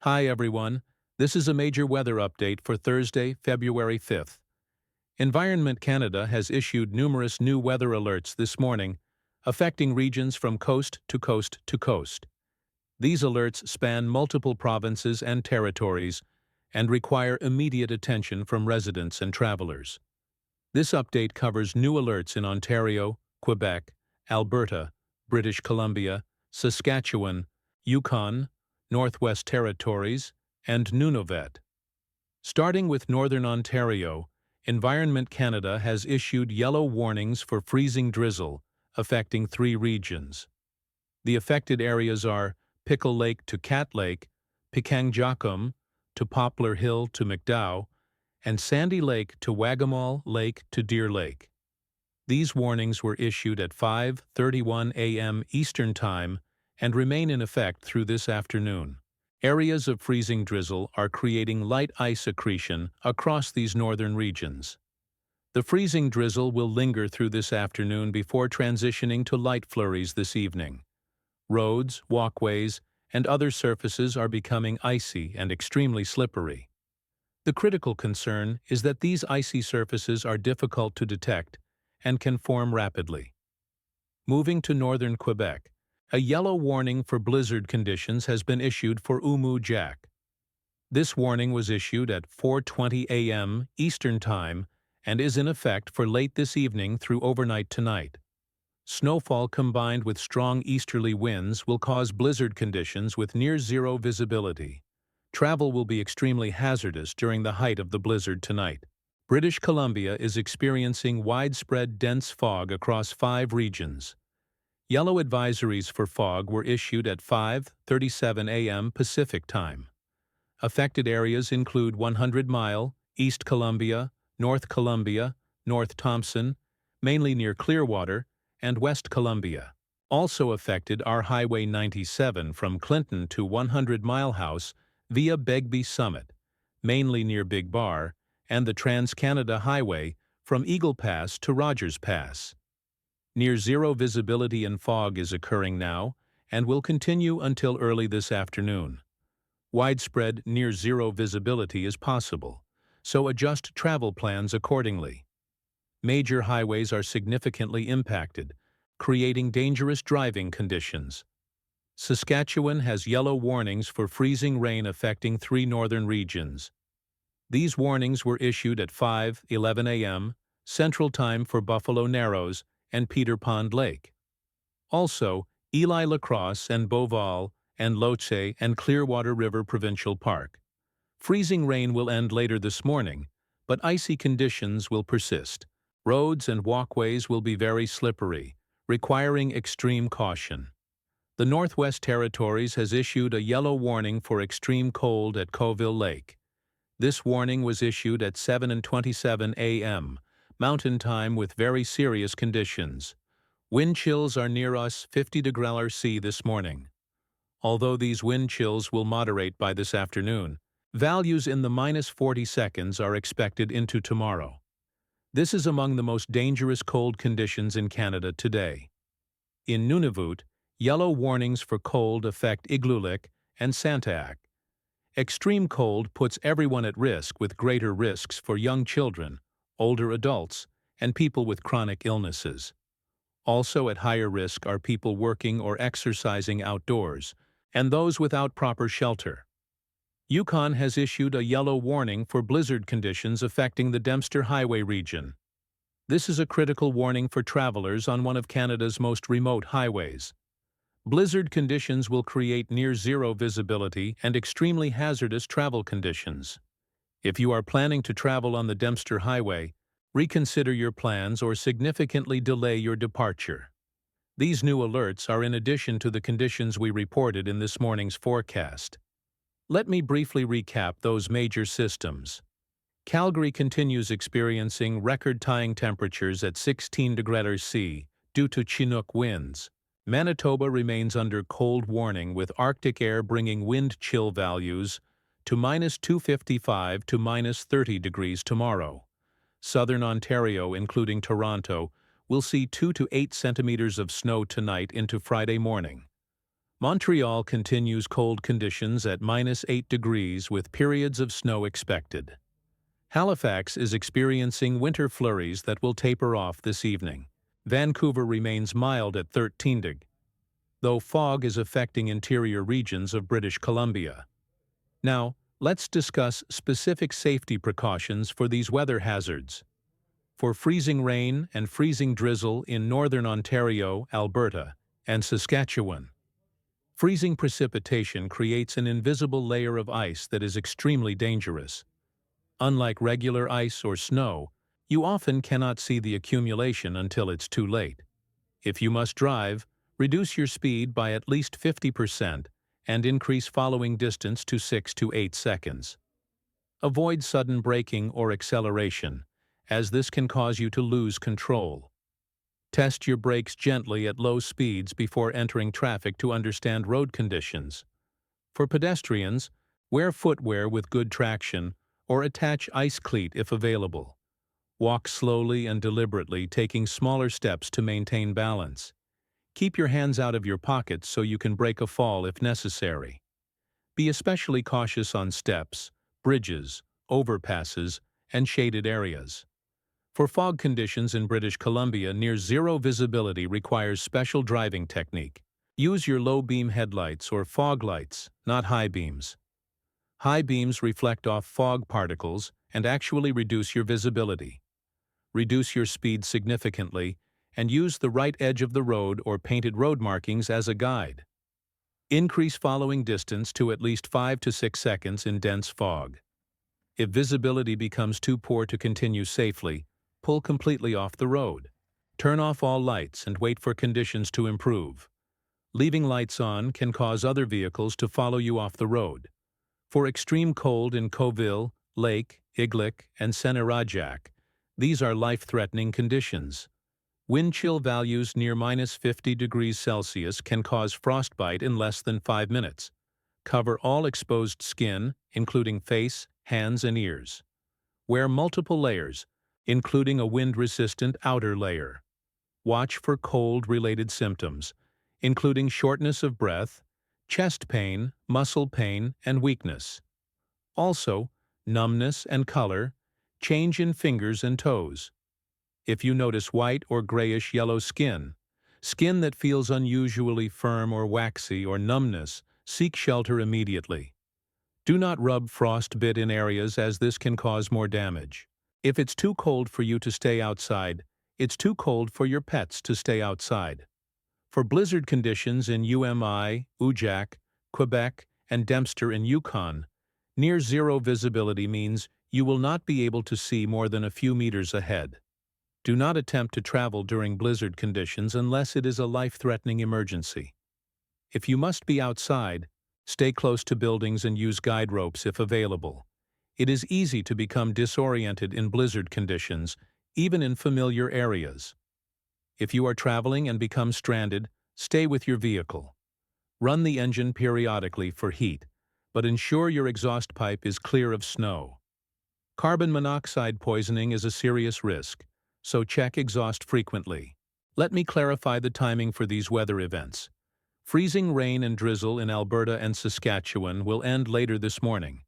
Hi everyone, this is a major weather update for Thursday, February 5th. Environment Canada has issued numerous new weather alerts this morning, affecting regions from coast to coast to coast. These alerts span multiple provinces and territories and require immediate attention from residents and travelers. This update covers new alerts in Ontario, Quebec, Alberta, British Columbia, Saskatchewan, Yukon, Northwest Territories, and Nunavut. Starting with Northern Ontario, Environment Canada has issued yellow warnings for freezing drizzle, affecting 3 regions. The affected areas are Pickle Lake to Cat Lake, Pikangiakum to Poplar Hill to McDowell, and Sandy Lake to Wagamall Lake to Deer Lake. These warnings were issued at 5:31 a.m. Eastern Time and remain in effect through this afternoon. Areas of freezing drizzle are creating light ice accretion across these northern regions. The freezing drizzle will linger through this afternoon before transitioning to light flurries this evening. Roads, walkways, and other surfaces are becoming icy and extremely slippery. The critical concern is that these icy surfaces are difficult to detect and can form rapidly. Moving to northern Quebec, a yellow warning for blizzard conditions has been issued for Jack. This warning was issued at 4:20 a.m. Eastern Time and is in effect for late this evening through overnight tonight. Snowfall combined with strong easterly winds will cause blizzard conditions with near-zero visibility. Travel will be extremely hazardous during the height of the blizzard tonight. British Columbia is experiencing widespread dense fog across 5 regions. Yellow advisories for fog were issued at 5:37 a.m. Pacific Time. Affected areas include 100 Mile, East Columbia, North Columbia, North Thompson, mainly near Clearwater, and West Columbia. Also affected are Highway 97 from Clinton to 100 Mile House via Begbie Summit, mainly near Big Bar, and the Trans-Canada Highway from Eagle Pass to Rogers Pass. Near-zero visibility and fog is occurring now and will continue until early this afternoon. Widespread near-zero visibility is possible, so adjust travel plans accordingly. Major highways are significantly impacted, creating dangerous driving conditions. Saskatchewan has yellow warnings for freezing rain affecting 3 northern regions. These warnings were issued at 5:11 a.m. Central Time for Buffalo Narrows and Peter Pond Lake. Also, Ely Lacrosse and Beauval and Loche and Clearwater River Provincial Park. Freezing rain will end later this morning, but icy conditions will persist. Roads and walkways will be very slippery, requiring extreme caution. The Northwest Territories has issued a yellow warning for extreme cold at Coville Lake. This warning was issued at 7:27 a.m. Mountain Time with very serious conditions. Wind chills are near us 50° C this morning. Although these wind chills will moderate by this afternoon, values in the -40 seconds are expected into tomorrow. This is among the most dangerous cold conditions in Canada today. In Nunavut, yellow warnings for cold affect Igloolik and Santaak. Extreme cold puts everyone at risk with greater risks for young children, older adults, and people with chronic illnesses. Also at higher risk are people working or exercising outdoors, and those without proper shelter. Yukon has issued a yellow warning for blizzard conditions affecting the Dempster Highway region. This is a critical warning for travelers on one of Canada's most remote highways. Blizzard conditions will create near-zero visibility and extremely hazardous travel conditions. If you are planning to travel on the Dempster Highway, reconsider your plans or significantly delay your departure. These new alerts are in addition to the conditions we reported in this morning's forecast. Let me briefly recap those major systems. Calgary continues experiencing record-tying temperatures at 16° C due to Chinook winds. Manitoba remains under cold warning with Arctic air bringing wind chill values to -255 to -30 degrees tomorrow. Southern Ontario, including Toronto, will see 2 to 8 centimeters of snow tonight into Friday morning. Montreal continues cold conditions at -8 degrees with periods of snow expected. Halifax is experiencing winter flurries that will taper off this evening. Vancouver remains mild at 13 deg, though fog is affecting interior regions of British Columbia. Now, let's discuss specific safety precautions for these weather hazards. For freezing rain and freezing drizzle in northern Ontario, Alberta, and Saskatchewan. Freezing precipitation creates an invisible layer of ice that is extremely dangerous. Unlike regular ice or snow, you often cannot see the accumulation until it's too late. If you must drive, reduce your speed by at least 50% and increase following distance to 6 to 8 seconds. Avoid sudden braking or acceleration, as this can cause you to lose control. Test your brakes gently at low speeds before entering traffic to understand road conditions. For pedestrians, wear footwear with good traction or attach ice cleat if available. Walk slowly and deliberately, taking smaller steps to maintain balance. Keep your hands out of your pockets so you can break a fall if necessary. Be especially cautious on steps, bridges, overpasses, and shaded areas. For fog conditions in British Columbia, near zero visibility requires special driving technique. Use your low-beam headlights or fog lights, not high beams. High beams reflect off fog particles and actually reduce your visibility. Reduce your speed significantly and use the right edge of the road or painted road markings as a guide. Increase following distance to at least 5 to 6 seconds in dense fog. If visibility becomes too poor to continue safely, pull completely off the road. Turn off all lights and wait for conditions to improve. Leaving lights on can cause other vehicles to follow you off the road. For extreme cold in Coville, Lake, Iglik, and Senirajak, these are life-threatening conditions. Wind chill values near -50 degrees Celsius can cause frostbite in less than 5 minutes. Cover all exposed skin, including face, hands, and ears. Wear multiple layers, including a wind-resistant outer layer. Watch for cold-related symptoms, including shortness of breath, chest pain, muscle pain, and weakness. Also, numbness and color, change in fingers and toes. If you notice white or grayish-yellow skin that feels unusually firm or waxy, or numbness, seek shelter immediately. Do not rub frostbitten areas, as this can cause more damage. If it's too cold for you to stay outside, it's too cold for your pets to stay outside. For blizzard conditions in UMI, Ujak, Quebec, and Dempster in Yukon, near zero visibility means you will not be able to see more than a few meters ahead. Do not attempt to travel during blizzard conditions unless it is a life-threatening emergency. If you must be outside, stay close to buildings and use guide ropes if available. It is easy to become disoriented in blizzard conditions, even in familiar areas. If you are traveling and become stranded, stay with your vehicle. Run the engine periodically for heat, but ensure your exhaust pipe is clear of snow. Carbon monoxide poisoning is a serious risk, so check exhaust frequently. Let me clarify the timing for these weather events. Freezing rain and drizzle in Alberta and Saskatchewan will end later this morning.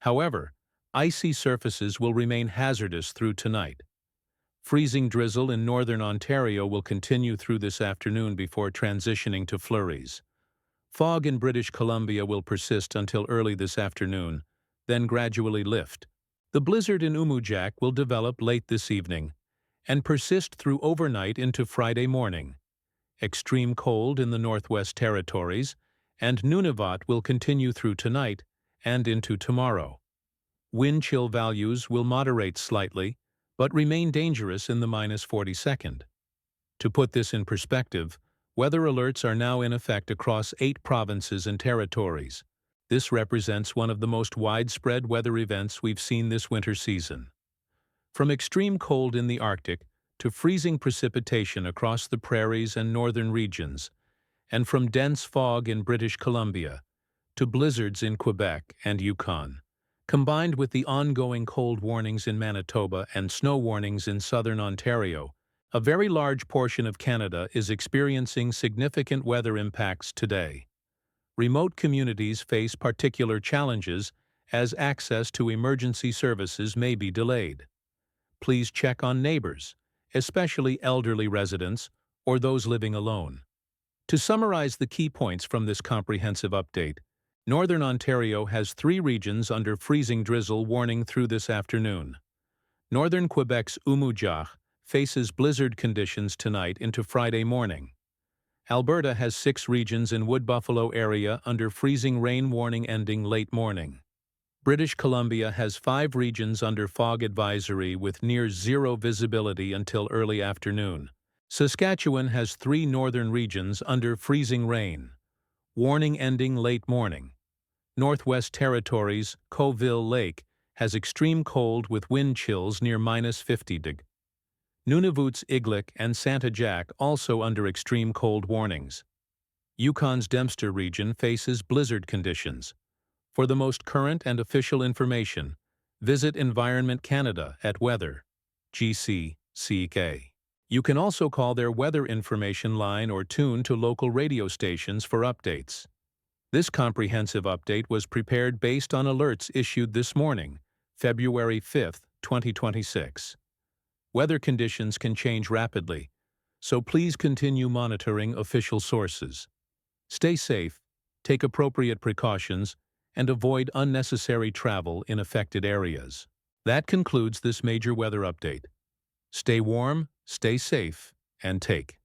However, icy surfaces will remain hazardous through tonight. Freezing drizzle in northern Ontario will continue through this afternoon before transitioning to flurries. Fog in British Columbia will persist until early this afternoon, then gradually lift. The blizzard in Umujak will develop late this evening and persist through overnight into Friday morning. Extreme cold in the Northwest Territories and Nunavut will continue through tonight and into tomorrow. Wind chill values will moderate slightly, but remain dangerous in the -42nd. To put this in perspective, weather alerts are now in effect across 8 provinces and territories. This represents one of the most widespread weather events we've seen this winter season. From extreme cold in the Arctic to freezing precipitation across the prairies and northern regions, and from dense fog in British Columbia to blizzards in Quebec and Yukon, combined with the ongoing cold warnings in Manitoba and snow warnings in southern Ontario, a very large portion of Canada is experiencing significant weather impacts today. Remote communities face particular challenges as access to emergency services may be delayed. Please check on neighbors, especially elderly residents or those living alone. To summarize the key points from this comprehensive update, Northern Ontario has 3 regions under freezing drizzle warning through this afternoon. Northern Quebec's Umujah faces blizzard conditions tonight into Friday morning. Alberta has 6 regions in Wood Buffalo area under freezing rain warning ending late morning. British Columbia has 5 regions under fog advisory with near zero visibility until early afternoon. Saskatchewan has 3 northern regions under freezing rain. Warning ending late morning. Northwest Territories' Coville Lake has extreme cold with wind chills near -50°. Nunavut's Iglik and Santa Jack also under extreme cold warnings. Yukon's Dempster region faces blizzard conditions. For the most current and official information, visit Environment Canada at Weather, GCCK. You can also call their weather information line or tune to local radio stations for updates. This comprehensive update was prepared based on alerts issued this morning, February 5, 2026. Weather conditions can change rapidly, so please continue monitoring official sources. Stay safe, take appropriate precautions, and avoid unnecessary travel in affected areas. That concludes this major weather update. Stay warm, stay safe, and take